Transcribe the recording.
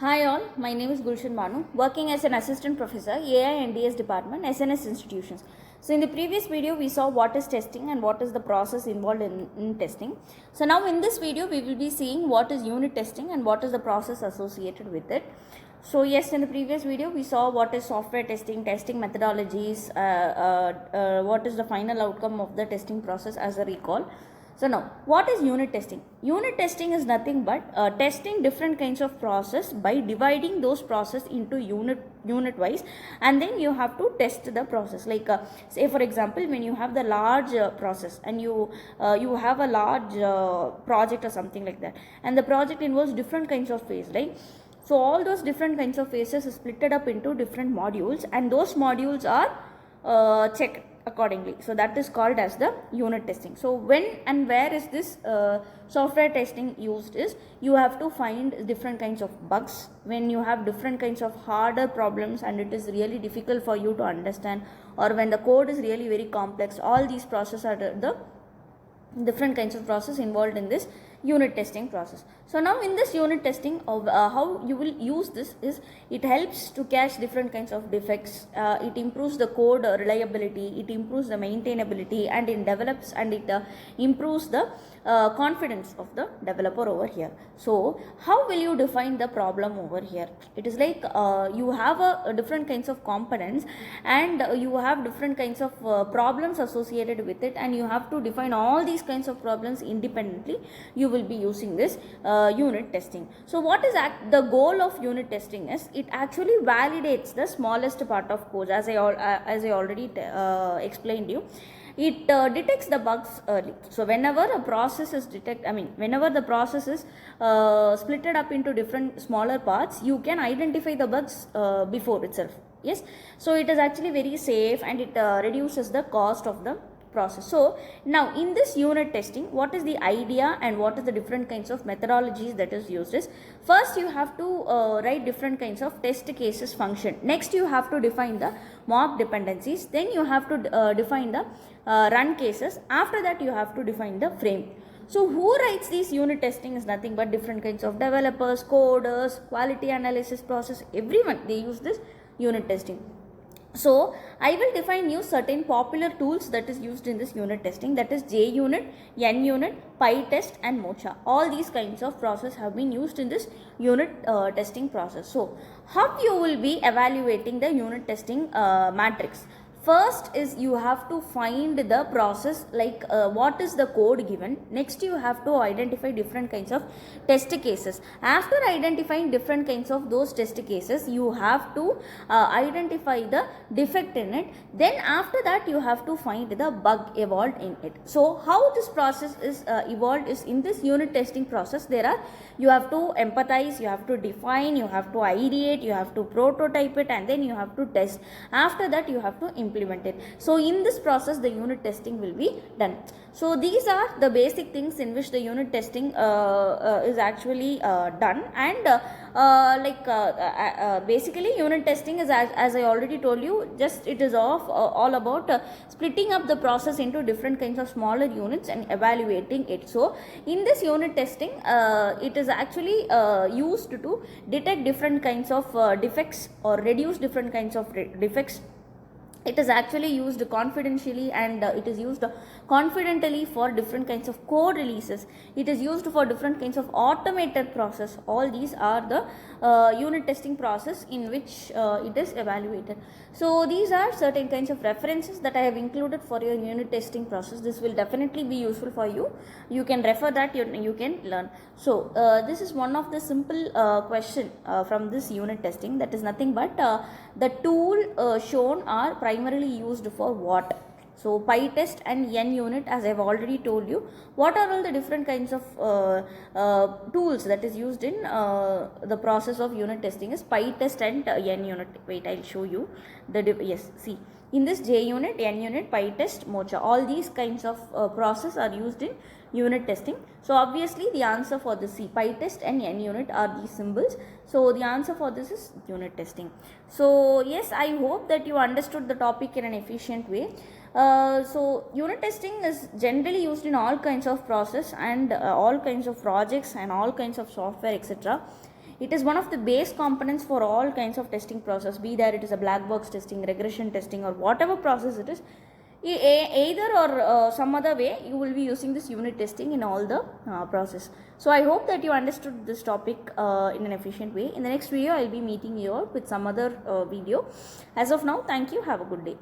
Hi all, my name is Gulshan Banu, working as an assistant professor, AI and DS department, SNS institutions. So in the previous video, we saw what is testing and what is the process involved in testing. So now in this video, we will be seeing what is unit testing and what is the process associated with it. So yes, in the previous video, we saw what is software testing, testing methodologies, what is the final outcome of the testing process as a recall. So now, what is unit testing? Unit testing is nothing but testing different kinds of process by dividing those process into unit wise, and then you have to test the process. Like say for example, when you have the large process and you have a large project or something like that, and the project involves different kinds of phase, right? So all those different kinds of phases is split up into different modules, and those modules are checked accordingly. So that is called as the unit testing. So when and where is this software testing used is, you have to find different kinds of bugs when you have different kinds of harder problems and it is really difficult for you to understand, or when the code is really very complex. All these processes are the different kinds of process involved in this unit testing process. So now in this unit testing of how you will use this is, it helps to catch different kinds of defects, it improves the code reliability, it improves the maintainability, and it develops and it improves the confidence of the developer over here. So how will you define the problem over here? It is like you have a different kinds of components and you have different kinds of problems associated with it, and you have to define all these kinds of problems independently. You will be using this unit testing. So what is the goal of unit testing is, it actually validates the smallest part of code, as I already explained you. It detects the bugs early. So whenever a process is whenever the process is splitted up into different smaller parts, you can identify the bugs before itself. Yes, so it is actually very safe, and it reduces the cost of the process. So now in this unit testing, what is the idea and what is the different kinds of methodologies that is used is, first you have to write different kinds of test cases function. Next you have to define the mock dependencies. Then you have to define the run cases. After that you have to define the frame. So who writes these unit testing is nothing but different kinds of developers, coders, quality analysis process, everyone, they use this unit testing. So I will define you certain popular tools that is used in this unit testing, that is JUnit, NUnit, PyTest and Mocha. All these kinds of process have been used in this unit testing process. So how you will be evaluating the unit testing matrix? First is you have to find the process, like what is the code given. Next you have to identify different kinds of test cases. After identifying different kinds of those test cases, you have to identify the defect in it. Then after that you have to find the bug evolved in it. So how this process is evolved is, in this unit testing process you have to empathize, you have to define, you have to ideate, you have to prototype it, and then you have to test. After that you have to implement it. So in this process the unit testing will be done. So these are the basic things in which the unit testing is actually done. And basically unit testing is, as I already told you, just it is all about splitting up the process into different kinds of smaller units and evaluating it. So in this unit testing, it is actually used to detect different kinds of defects or reduce different kinds of defects. It is actually used confidentially, and it is used confidentally for different kinds of code releases. It is used for different kinds of automated process. All these are the unit testing process in which it is evaluated. So these are certain kinds of references that I have included for your unit testing process. This will definitely be useful for you. You can refer that, you can learn. So this is one of the simple question from this unit testing. That is nothing but the tool shown are primarily used for what? So PyTest and NUnit, as I have already told you. What are all the different kinds of tools that is used in the process of unit testing is PyTest and NUnit. Wait, I will show you. Yes, see. In this JUnit, NUnit, PyTest, Mocha, all these kinds of process are used in unit testing. So obviously the answer for this, see, PyTest and NUnit are these symbols. So the answer for this is unit testing. So yes, I hope that you understood the topic in an efficient way. So unit testing is generally used in all kinds of process and all kinds of projects and all kinds of software, etc. It is one of the base components for all kinds of testing process, be that it is a black box testing, regression testing, or whatever process it is. Either or some other way you will be using this unit testing in all the process. So I hope that you understood this topic in an efficient way. In the next video I will be meeting you out with some other video. As of now, thank you, have a good day.